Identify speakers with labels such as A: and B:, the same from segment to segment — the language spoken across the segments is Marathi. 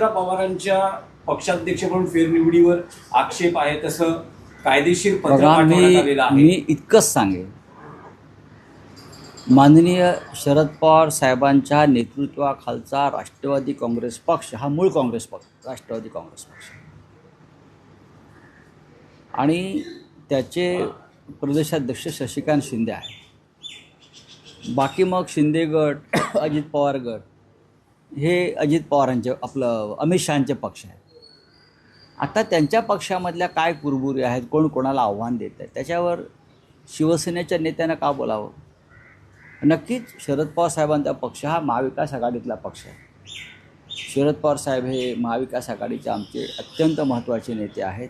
A: पवारांच्या पक्षाध्यक्ष म्हणून फेरनिवडीवर आक्षेप आहे, तसं कायदेशीर पत्र
B: बघा,
A: पाठवण्यात आलेलं आहे.
B: मी इतकंच सांगेन, माननीय शरद पवार साहेबांच्या नेतृत्वाखालचा राष्ट्रवादी काँग्रेस पक्ष हा मूळ काँग्रेस पक्ष, राष्ट्रवादी काँग्रेस पक्ष, आणि त्याचे प्रदेशाध्यक्ष शशिकांत शिंदे आहे. बाकी मग शिंदे गट, अजित पवार गट हे अजित पवारांचे, आपलं अमित शहांचे पक्ष आहेत. आता त्यांच्या पक्षामधल्या काय कुरबुरी आहेत, कोण कोणाला आव्हान देत आहे, त्याच्यावर शिवसेनेच्या नेत्यानं का बोलावं. नक्कीच शरद पवार साहेबांचा पक्ष हा महाविकास आघाडीतला पक्ष आहे. शरद पवार साहेब हे महाविकास आघाडीचे आमचे अत्यंत महत्त्वाचे नेते आहेत.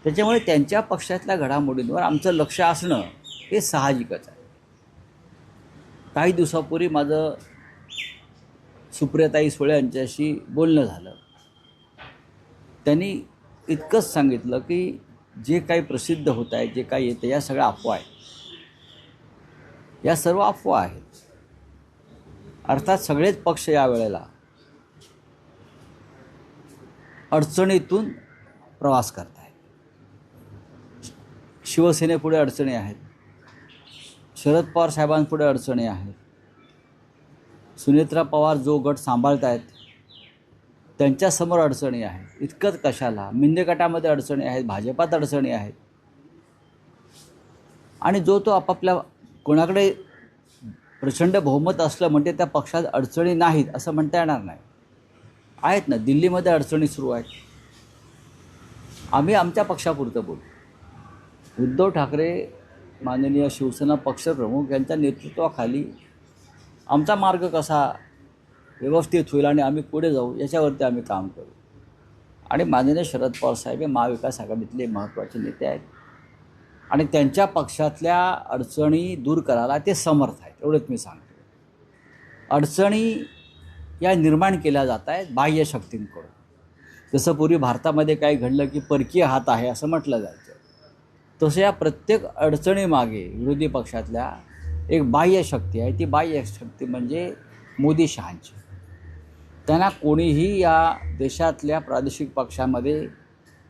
B: त्याच्यामुळे त्यांच्या पक्षातल्या घडामोडींवर आमचं लक्ष असणं हे साहजिकच आहे. काही दिवसापूर्वी माझं सुप्रियाताई सुळे यांच्याशी बोलणं झालं. त्यांनी इतकंच सांगितलं की जे काही प्रसिद्ध होत आहे, जे काही येतं, या सगळ्या अफवा आहेत. या सर्व अफवा आहेत. अर्थात सगळेच पक्ष यावेळेला अडचणीतून प्रवास करत आहेत. शिवसेनेपुढे अडचणी आहेत, शरद पवार साहेबांपुढे अडचणी आहेत, सुनेत्रा पवार जो गट सांभाळत आहेत त्यांच्यासमोर अडचणी आहेत. इतकंच कशाला, मिंदे गटामध्ये अडचणी आहेत, भाजपात अडचणी आहेत. आणि जो तो आपापल्या, कोणाकडे प्रचंड बहुमत असलं म्हणजे त्या पक्षात अडचणी नाहीत असं म्हणता येणार नाही. आहेत ना, दिल्लीमध्ये अडचणी सुरू आहेत. आम्ही आमच्या पक्षापुरतं बोलू. उद्धव ठाकरे माननीय शिवसेना पक्षप्रमुख यांच्या नेतृत्वाखाली आमचा मार्ग कसा व्यवस्थित होईल आणि आम्ही पुढे जाऊ याच्यावरती आम्ही काम करू. आणि माननीय शरद पवार साहेब हे महाविकास आघाडीतले महत्त्वाचे नेते आहेत आणि त्यांच्या पक्षातल्या अडचणी दूर करायला ते समर्थ आहेत, एवढंच मी सांगतो. अडचणी या निर्माण केल्या जात आहेत बाह्य शक्तींकडून. जसं पूर्वी भारतामध्ये काही घडलं की परकीय हात आहे असं म्हटलं जायचं, तसं या प्रत्येक अडचणीमागे विरोधी पक्षातल्या एक बाह्य शक्ती आहे. ती बाह्य शक्ती म्हणजे मोदी शहांची. त्यांना कोणीही या देशातल्या प्रादेशिक पक्षामध्ये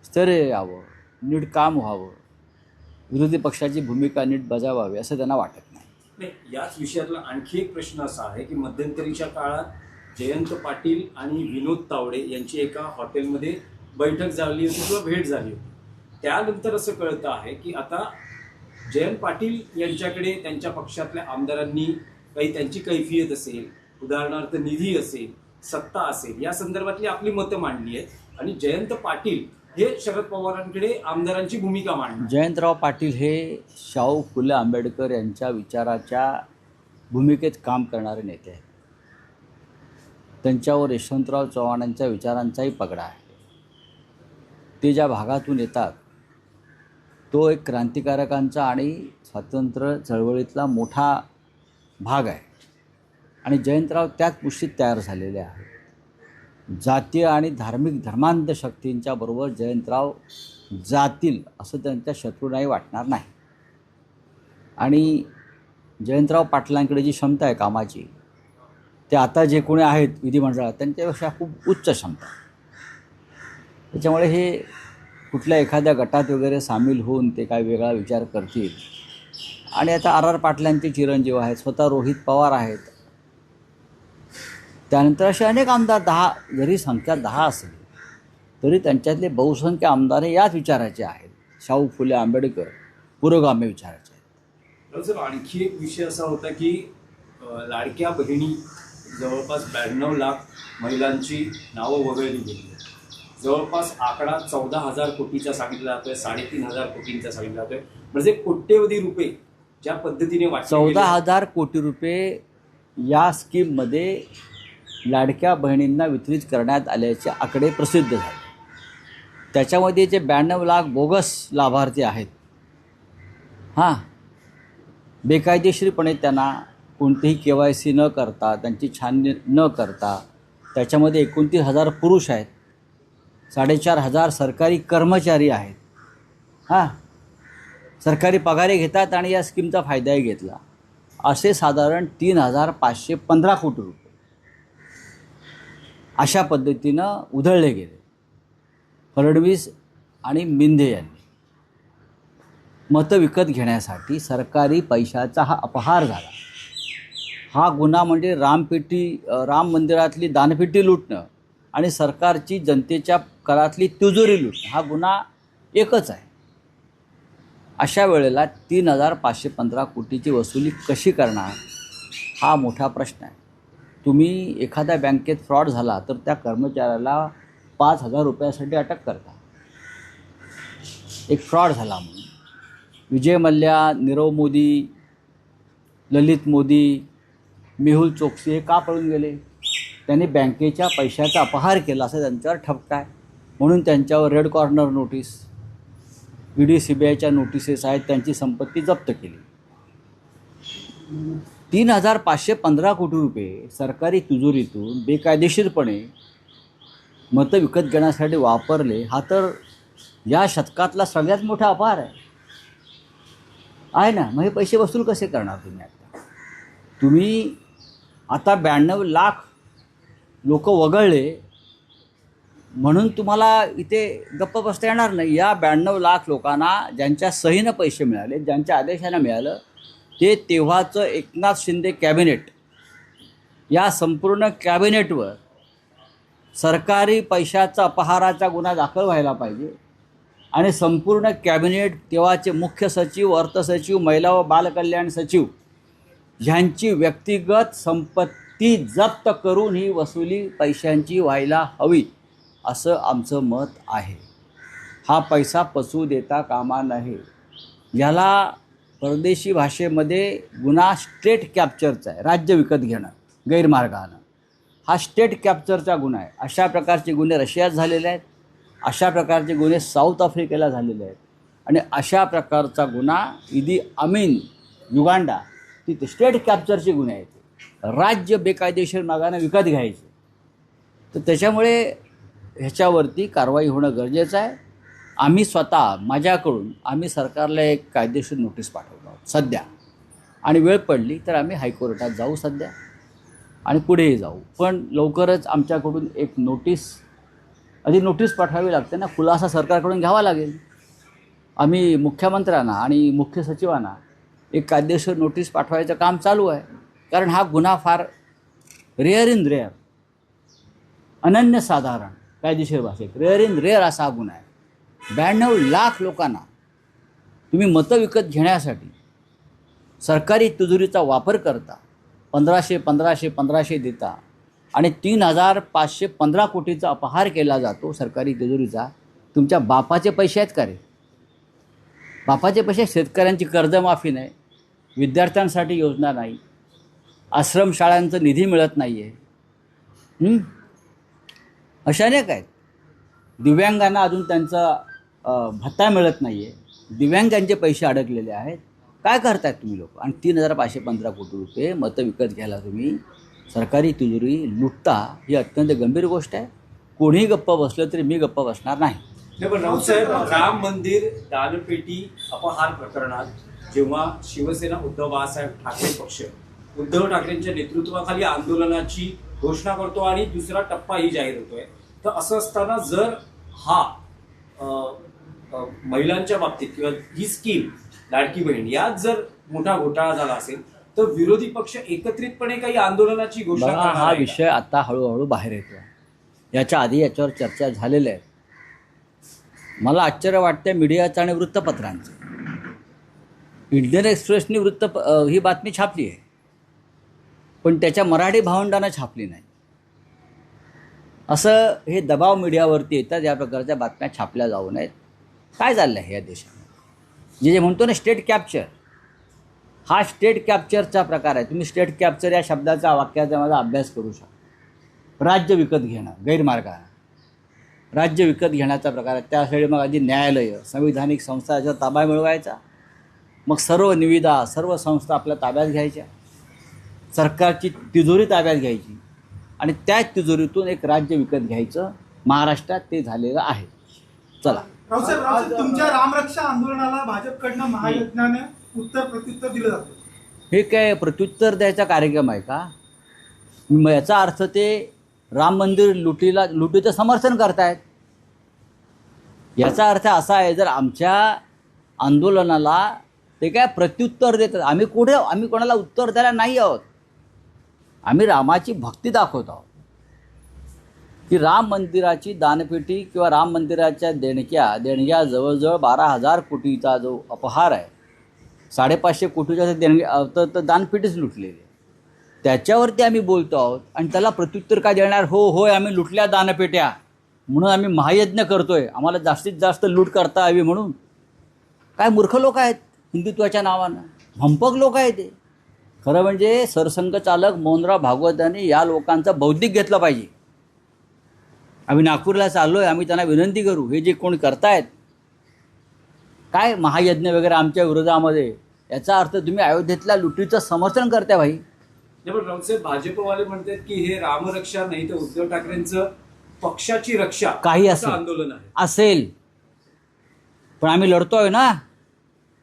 B: स्थैर्य यावं, नीट काम व्हावं, विरोधी पक्षाची भूमिका नीट बजावावी असं त्यांना वाटत नाही.
A: याच विषयातला आणखी एक प्रश्न असा आहे की मध्यंतरीच्या काळात जयंत पाटील आणि विनोद तावडे यांची एका हॉटेलमध्ये बैठक झाली होती किंवा भेट झाली होती. त्यानंतर असं कळतं आहे की आता जयंत पाटील यांच्याकडे त्यांच्या पक्षातल्या आमदारांनी काही त्यांची कैफियत असेल, उदाहरणार्थ निधी असेल, सत्ता असेल, या संदर्भातली आपली मतं मांडली आहेत आणि जयंत पाटील हे शरद पवारांकडे आमदारांची भूमिका मांडणार.
B: जयंतराव पाटील हे शाहू फुले आंबेडकर यांच्या विचाराच्या भूमिकेत काम करणारे नेते आहेत. त्यांच्यावर यशवंतराव चव्हाणांच्या विचारांचाही पगडा आहे. ते ज्या भागातून येतात तो एक क्रांतिकारकांचा आणि स्वातंत्र्य चळवळीतला मोठा भाग आहे आणि जयंतराव त्याच पुष्टीत तयार झालेले आहेत. जातीय आणि धार्मिक धर्मांध शक्तींच्या बरोबर जयंतराव जातील असं त्यांच्या शत्रूंनाही वाटणार नाही. आणि जयंतराव पाटलांकडे जी क्षमता आहे कामाची, ते आता जे कोणी आहेत विधिमंडळात त्यांच्यापेक्षा खूप उच्च क्षमता. त्याच्यामुळे हे कुठल्या एखाद्या गटात वगैरे सामील होऊन ते काय वेगळा विचार करतील. आणि आता आर पाटलांचे चिरंजीव आहेत, स्वतः रोहित पवार आहेत. त्यानंतर असे अनेक आमदार, 10 जरी संख्या 10 असेल तरी त्यांच्यातले बहुसंख्य आमदार हे याच विचाराचे आहेत, शाहू फुले आंबेडकर पुरोगामी विचाराचे आहेत.
A: सर, आणखी एक विषय असा होता की लाडक्या बहिणी जवळपास 92 लाख महिलांची नावं वगळली गेली. जवळपास आकडा 14,000 कोटीचा सांगितला जातोय, 3,500 कोटींचा सांगितला जातोय. म्हणजे कोट्यवधी रुपये ज्या पद्धतीने
B: 14,000 कोटी रुपये या स्कीममध्ये लाडक्या बहिणींना वितरित करण्यात आल्याचे आकडे प्रसिद्ध झाले. त्याच्यामध्ये जे 92 लाख बोगस लाभार्थी आहेत, बेकायदेशीरपणे त्यांना कोणतेही KYC न करता, त्यांची छाननी न करता, त्याच्यामध्ये 29,000 पुरुष आहेत, 4,500 सरकारी कर्मचारी आहेत. सरकारी पगारे घेतात आणि या स्कीमचा फायदाही घेतला. असे साधारण 3,515 कोटी रुपये अशा पद्धतीनं उधळले गेले फडणवीस आणि मिंदे यांनी. मतं विकत घेण्यासाठी सरकारी पैशाचा हा अपहार झाला. हा गुन्हा म्हणजे राम मंदिरातली दानपेटी लुटणं आणि सरकारची जनतेच्या करातली तिजोरी लुटणं हा गुन्हा एकच आहे. अशा वेळेला 3,515 कोटीची वसुली कशी करणार हा मोठा प्रश्न आहे. तुम्ही एखाद्या बँकेत फ्रॉड झाला तर त्या कर्मचाऱ्याला 5,000 रुपयासाठी अटक करता. एक फ्रॉड झाला म्हणून विजय मल्ल्या, नीरव मोदी, ललित मोदी, मेहुल चोक्सी हे का पळून गेले? त्यांनी बँकेच्या पैशाचा अपहार केला असं त्यांच्यावर ठपका आहे. म्हणून त्यांच्यावर रेड कॉर्नर नोटीस, ED CBIच्या नोटिसेस आहेत, त्यांची संपत्ती जप्त केली. 3,515 कोटी रुपये सरकारी तिजोरीतून बेकायदेशीरपणे मतं विकत घेण्यासाठी वापरले हा तर या शतकातला सगळ्यात मोठा अपहार आहे ना. मग हे पैसे वसूल कसे करणार तुम्ही? तुम्ही आता 92 लाख लोक वगळले म्हणून तुम्हाला इथे गप्प बसता येणार नाही. या 92 लाख लोकांना ज्यांच्या सहीनं पैसे मिळाले, ज्यांच्या आदेशानं मिळालं, ते तेव्हाचं एकनाथ शिंदे कॅबिनेट, या संपूर्ण कॅबिनेटवर सरकारी पैशाचा अपहाराचा गुन्हा दाखल व्हायला पाहिजे. आणि संपूर्ण कॅबिनेट, तेव्हाचे मुख्य सचिव, अर्थसचिव, महिला व बालकल्याण सचिव ह्यांची व्यक्तिगत संपत्ती जप्त करून ही वसुली पैशांची व्हायला हवी असं आमचं मत आहे. हा पैसा पचवू देता कामा नये. याला परदेशी भाषेमध्ये गुन्हा स्टेट कॅप्चरचा आहे. राज्य विकत घेणं गैरमार्गानं हा स्टेट कॅप्चरचा गुन्हा आहे. अशा प्रकारचे गुन्हे रशियात झालेले आहेत, अशा प्रकारचे गुन्हे साऊथ आफ्रिकेला झालेले आहेत. आणि अशा प्रकारचा गुन्हा ईदी अमीन युगांडा, तिथे स्टेट कॅप्चरचे गुन्हे आहेत. राज्य बेकायदेशीर मार्गाने विकत घ्यायचे. तर त्याच्यामुळे ह्याच्यावरती कारवाई होणं गरजेचं आहे. आम्ही स्वतः माझ्याकडून आम्ही सरकारला एक कायदेशीर नोटीस पाठवतो आहोत सध्या, आणि वेळ पडली तर आम्ही हायकोर्टात जाऊ सध्या आणि पुढेही जाऊ. पण लवकरच आमच्याकडून एक आधी नोटीस पाठवावी लागते ना, खुलासा सरकारकडून घ्यावा लागेल. आम्ही मुख्यमंत्र्यांना आणि मुख्य सचिवांना एक कायदेशीर नोटीस पाठवायचं काम चालू आहे. कारण हा गुन्हा फार रेअर, अनन्यसाधारण, कायदेशीर भाषेत रेअर असा हा गुन्हा आहे. 92 लाख लोकांना तुम्ही मतं विकत घेण्यासाठी सरकारी तिजोरीचा वापर करता, 1,500 देता आणि 3,515 कोटीचा अपहार केला जातो सरकारी तिजोरीचा. तुमच्या बापाचे पैसे आहेत का रे? बापाचे पैसे. शेतकऱ्यांची कर्जमाफी नाही, विद्यार्थ्यांसाठी योजना नाही, आश्रमशाळांचा निधी मिळत नाही आहे, अशा अनेक आहेत. दिव्यांगांना अजून त्यांचा भत्ता मिळत नाही आहे, दिव्यांगांचे पैसे अडकलेले आहेत. काय करतायत तुम्ही लोक? आणि 3,515 कोटी रुपये मतं विकत घ्यायला तुम्ही सरकारी तिजोरी लुटता, ही अत्यंत गंभीर गोष्ट आहे. कोणीही गप्प बसलं तरी मी गप्प बसणार नाही.
A: पण राऊतसाहेब, राम मंदिर दानपेटी अपहार प्रकरणात जेव्हा शिवसेना उद्धव बाळासाहेब ठाकरे पक्ष उद्धव ठाकरेंच्या नेतृत्वाखाली आंदोलनाची घोषणा करतो आणि दुसरा टप्पाही जाहीर होतोय, तर असं असताना जर हा महिलांच्या बाबतीत किंवा ही स्कीम लाडकी बहीण यात जर मोठा घोटाळा झाला असेल तर विरोधी पक्ष एकत्रितपणे काही आंदोलनाची घोषणा करणार
B: हा
A: आहे का?
B: विषय आता हळूहळू बाहेर येतो. याच्या आधी याच्यावर चर्चा झालेल्या आहेत. मला आश्चर्य वाटतं मीडियाचं आणि वृत्तपत्रांचं. इंडियन एक्सप्रेसनी ही बातमी छापली आहे, पण त्याच्या मराठी भावंडानं छापली नाही. असं हे दबाव मीडियावरती येतात, या प्रकारच्या बातम्या छापल्या जाऊ नयेत. काय चाललं आहे या देशामध्ये? जे म्हणतो ना स्टेट कॅप्चर, हा स्टेट कॅप्चरचा प्रकार आहे. तुम्ही स्टेट कॅप्चर या शब्दाचा, वाक्याचा माझा अभ्यास करू शकता. राज्य विकत घेणं गैरमार्गाने, राज्य विकत घेण्याचा प्रकार आहे. त्यासाठी मग आधी न्यायालय, संविधानिक संस्थांचा ताबा मिळवायचा, मग सर्व निविदा, सर्व संस्था आपल्या ताब्यात घ्यायच्या, सरकारची तिजोरी ताब्यात घ्यायची आणि त्या तिजोरीतून एक राज्य विकत घ्यायचं. महाराष्ट्रात ते झालेलं आहे. चला
C: रावसाहेब, तुमच्या रामरक्षा आंदोलनाला भाजपकडनं महायज्ञाने उत्तर प्रत्युत्तर दिलं जातं.
B: हे काय प्रत्युत्तर द्यायचा कार्यक्रम आहे का? याचा अर्थ ते राम मंदिर लुटीचं समर्थन करतायत. याचा अर्थ असा आहे, जर आमच्या आंदोलनाला ते काय प्रत्युत्तर देतात, आम्ही कोणाला उत्तर द्यायला नाही आहोत. आम्ही रामाची भक्ती दाखवत आहोत की राम मंदिराची दानपेटी किंवा राम मंदिराच्या देणग्या जवळजवळ 12,000 कोटीचा जो अपहार आहे, 550 कोटीच्या देणग्या तर दानपेटीच लुटलेली आहे. त्याच्यावरती आम्ही बोलतो आहोत आणि त्याला प्रत्युत्तर काय देणार? होय आम्ही लुटल्या दानपेट्या म्हणून आम्ही महायज्ञ करतोय, आम्हाला जास्तीत जास्त लूट करता यावी म्हणून. काय मूर्ख लोक आहेत हिंदुत्वाच्या नावानं, भंपक लोक आहेत ते. खरं म्हणजे सरसंघचालक मोहनराव भागवत यांनी या लोकांचं बौद्धिक घेतलं पाहिजे. आम्ही नागपूरला चाललो आहे, आम्ही त्यांना विनंती करू, हे जे कोणी करतायत काय महायज्ञ वगैरे आमच्या विरोधामध्ये, याचा अर्थ तुम्ही अयोध्येतल्या लुटीचं समर्थन करताय भाई.
A: पण राऊतसाहेब, भाजपवाले म्हणतात की हे रामरक्षा नाही तर उद्धव ठाकरेंचं पक्षाची रक्षा
B: काही
A: असं आंदोलन आहे.
B: असेल, पण आम्ही लढतोय ना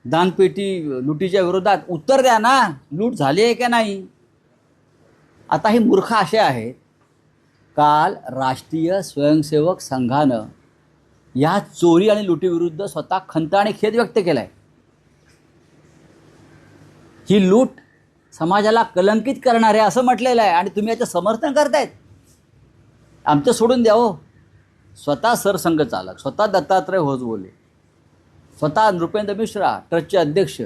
B: दानपेटी लुटीच्या विरोधात. उत्तर द्या ना, लूट झाली आहे का नाही. आता ही मूर्ख असे आहेत. काल राष्ट्रीय स्वयंसेवक संघानं या चोरी आणि लुटीविरुद्ध स्वतः खंत आणि खेद व्यक्त केला आहे. ही लूट समाजाला कलंकित करणार आहे असं म्हटलेलं आहे आणि तुम्ही याचं समर्थन करतायत. आमचं सोडून द्या हो. स्वतः सरसंघचालक, स्वतः दत्तात्रय होसबोले, स्वतः नृपेंद्र मिश्रा ट्रस्टचे अध्यक्ष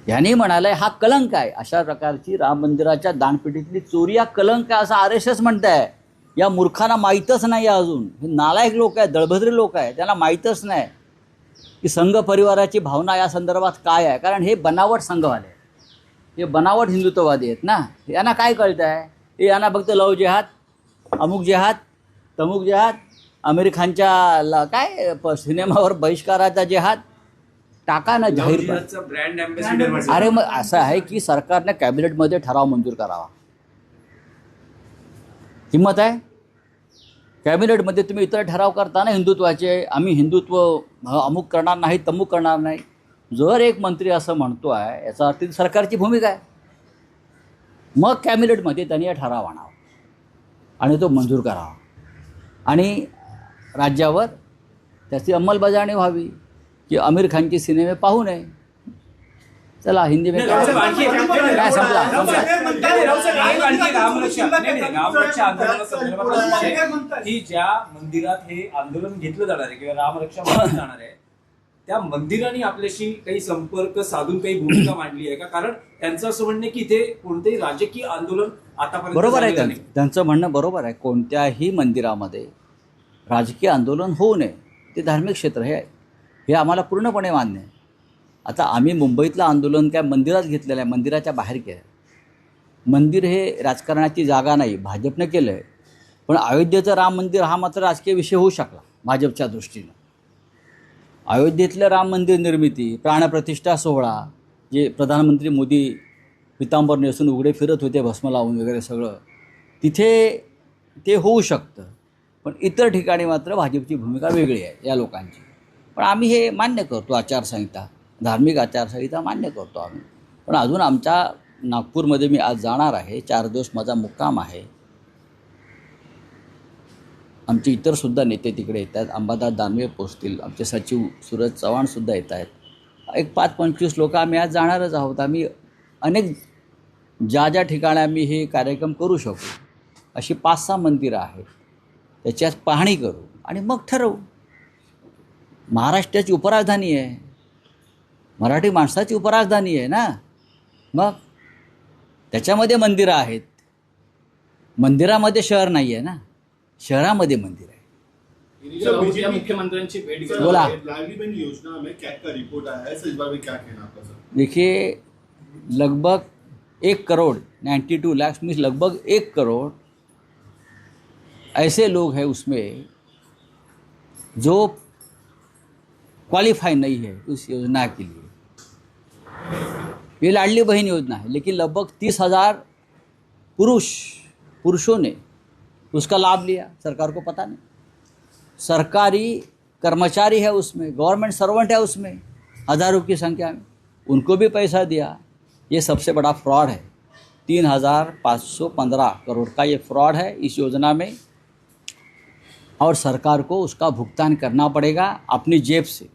B: यांनी म्हणालंय हा कलंक आहे. अशा प्रकारची राम मंदिराच्या दानपेटीतली चोरी हा कलंक आहे असं RSS म्हणत आहे. या मूर्खांना माहीतच नाही अजून. हे नालायक लोक आहेत, दळभद्री लोक आहेत, त्यांना माहीतच नाही की संघ परिवाराची भावना या संदर्भात काय आहे. कारण हे बनावट संघवाले, हे बनावट हिंदुत्ववादी आहेत ना. यांना काय कळतं आहे? हे यांना फक्त लव जेहाद, अमुक जेहाद, तमुक जेहाद, आमिर खानच्या काय सिनेमावर बहिष्काराचा जेहाद टाका ना जाहीर.
A: Brand ambassador.
B: अरे मग असं आहे की सरकारने कॅबिनेटमध्ये ठराव मंजूर करावा. हिंमत आहे कॅबिनेटमध्ये तुम्ही इतर ठराव करता ना हिंदुत्वाचे, आम्ही हिंदुत्व अमुक करणार नाही तमुक करणार नाही. जर एक मंत्री असं म्हणतो आहे याचा अर्थ सरकारची भूमिका आहे. मग कॅबिनेटमध्ये त्यांनी हा ठराव आणावा आणि तो मंजूर करावा आणि राज्यावर त्याची अंमलबजावणी व्हावी की आमिर खानचे सिनेमे पाहू नये. चला हिंदी में काय संपला.
A: रामरक्षा आंदोलनासंदर्भात की ज्या मंदिरात हे आंदोलन घेतलं जाणार आहे किंवा रामरक्षा मानलं जाणार आहे त्या मंदिराने आपल्याशी काही संपर्क साधून काही भूमिका मांडली आहे का? कारण त्यांचं असं म्हणणं की इथे कोणतेही राजकीय आंदोलन आतापर्यंत
B: बरोबर आहे. त्यांचं म्हणणं बरोबर आहे. कोणत्याही मंदिरामध्ये राजकीय आंदोलन होऊ नये, ते धार्मिक क्षेत्र हे आम्हाला पूर्णपणे मान्य आहे. आता आम्ही मुंबईतलं आंदोलन काय मंदिरात घेतलेलं आहे, मंदिराच्या बाहेर केलं. मंदिर हे राजकारणाची जागा नाही, भाजपनं केलं आहे. पण अयोध्येचं राम मंदिर हा मात्र राजकीय विषय होऊ शकला भाजपच्या दृष्टीनं. अयोध्येतलं राम मंदिर निर्मिती, प्राणप्रतिष्ठा सोहळा, जे प्रधानमंत्री मोदी पितांबर नेसून उघडे फिरत होते भस्म लावून वगैरे सगळं, तिथे ते होऊ शकतं. पण इतर ठिकाणी मात्र भाजपची भूमिका वेगळी आहे या लोकांची. पण आम्ही हे मान्य करतो, आचारसंहिता, धार्मिक आचारसंहिता मान्य करतो आम्ही. पण अजून आमच्या नागपूरमध्ये मी आज जाणार आहे, 4 दिवस माझा मुक्काम आहे. आमचे इतरसुद्धा नेते तिकडे येत आहेत. अंबादास दानवे पोचतील, आमचे सचिव सूरज चव्हाणसुद्धा येत आहेत. एक 5-25 लोक आम्ही आज जाणारच आहोत. आम्ही अनेक ज्या ठिकाणी आम्ही हे कार्यक्रम करू शकू अशी 5-6 मंदिरं आहेत, त्याच्यात पाहणी करू आणि मग ठरवू. महाराष्ट्राची उपराजधानी आहे, मराठी माणसाची उपराजधानी आहे ना. मग त्याच्यामध्ये मंदिरं आहेत. मंदिरामध्ये शहर नाही आहे ना, शहरामध्ये मंदिर आहे.
D: मुख्यमंत्र्यांची भेट
B: बोला.
D: लाडली योजना में क्या का रिपोर्ट आया है, इस बारे में क्या कहना आपका सर?
B: देखिए, लगभग 1 करोड़ 92 लाख मीन्स लगभग 1 करोड़ ऐसे लोग हैं उसमें जो क्वालिफाई नहीं है उस योजना के लिए. ये लाडली बहन योजना है, लेकिन लगभग 30,000 पुरुषों ने उसका लाभ लिया. सरकार को पता नहीं. सरकारी कर्मचारी है उसमें, गवर्नमेंट सर्वेंट है उसमें, हज़ारों की संख्या में, उनको भी पैसा दिया. ये सबसे बड़ा फ्रॉड है. 3,515 करोड़ का ये फ्रॉड है इस योजना में, और सरकार को उसका भुगतान करना पड़ेगा अपनी जेब से।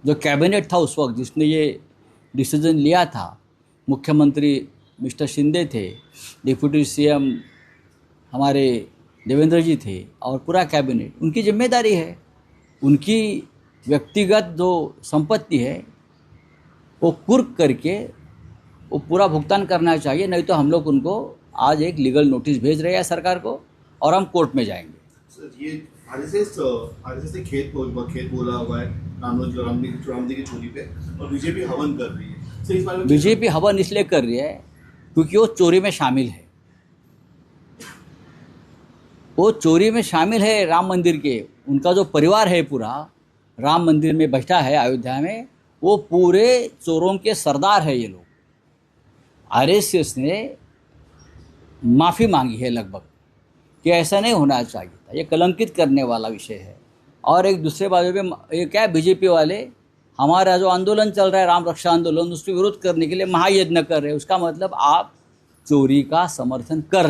B: जो कैबिनेट था उस वक्त जिसने ये डिसीजन लिया था, मुख्यमंत्री मिस्टर शिंदे थे, डिप्टी सीएम हमारे देवेंद्र जी थे और पूरा कैबिनेट, उनकी जिम्मेदारी है। उनकी व्यक्तिगत जो संपत्ति है वो कुर्क करके वो पूरा भुगतान करना चाहिए, नहीं तो हम लोग उनको आज एक लीगल नोटिस भेज रहे हैं सरकार को और हम कोर्ट में जाएंगे।
D: सर ये आरएसएस ने खेत बोला हुआ है रामदी की चोरी पे, और बीजेपी हवन कर रही है। सर इस बारे में
B: बीजेपी हवन इसलिए कर रही है क्योंकि वो चोरी में शामिल है। वो चोरी में शामिल है राम मंदिर के, उनका जो परिवार है पूरा राम मंदिर में बैठा है अयोध्या में, वो पूरे चोरों के सरदार है ये लोग। आरएसएस ने माफ़ी मांगी है लगभग कि ऐसा नहीं होना चाहिए था, ये कलंकित करने वाला विषय है। और एक दूसरे बाजू में ये क्या बीजेपी वाले हमारा जो आंदोलन चल रहा है राम रक्षा आंदोलन, उसके विरोध करने के लिए महायज्ञ कर रहे हैं। उसका मतलब आप चोरी का समर्थन कर रहे हैं।